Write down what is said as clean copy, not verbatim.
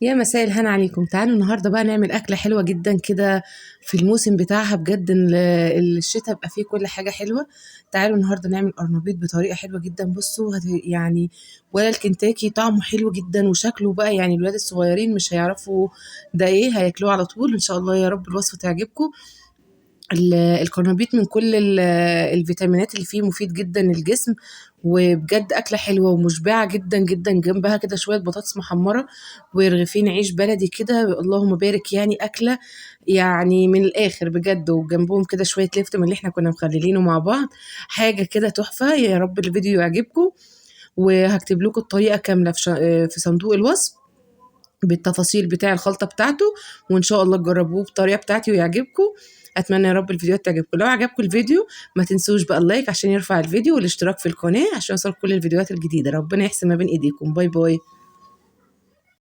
يا مساء الهنا عليكم. تعالوا النهارده بقى نعمل أكلة حلوة جدا كده في الموسم بتاعها بجد. الشتاء بقى فيه كل حاجة حلوة. تعالوا النهارده نعمل قرنبيط بطريقة حلوة جدا. بصوا يعني ولا الكنتاكي طعمه حلو جدا وشكله بقى، يعني الولاد الصغيرين مش هيعرفوا ده ايه، هياكلوه على طول ان شاء الله. يا رب الوصفة تعجبكم. الكرنبيط من كل الفيتامينات اللي فيه مفيد جدا للجسم، وبجد أكلة حلوة ومشبعة جدا جدا. جنبها كده شوية بطاطس محمرة ورغيفين عيش بلدي كده، اللهم بارك. يعني أكلة يعني من الآخر بجد، وجنبهم كده شوية لفت من اللي احنا كنا مخللينه مع بعض. حاجة كده تحفة. يا رب الفيديو يعجبكم، وهكتب لكم الطريقة كاملة في صندوق الوصف بالتفاصيل بتاع الخلطة بتاعته، وإن شاء الله تجربوه بالطريقة بتاعتي ويعجبكم. أتمنى يا رب الفيديوهات تعجبكم. لو عجبكم الفيديو ما تنسوش بقى اللايك عشان يرفع الفيديو، والاشتراك في القناة عشان يوصل كل الفيديوهات الجديدة. ربنا يحسن ما بين إيديكم. باي باي.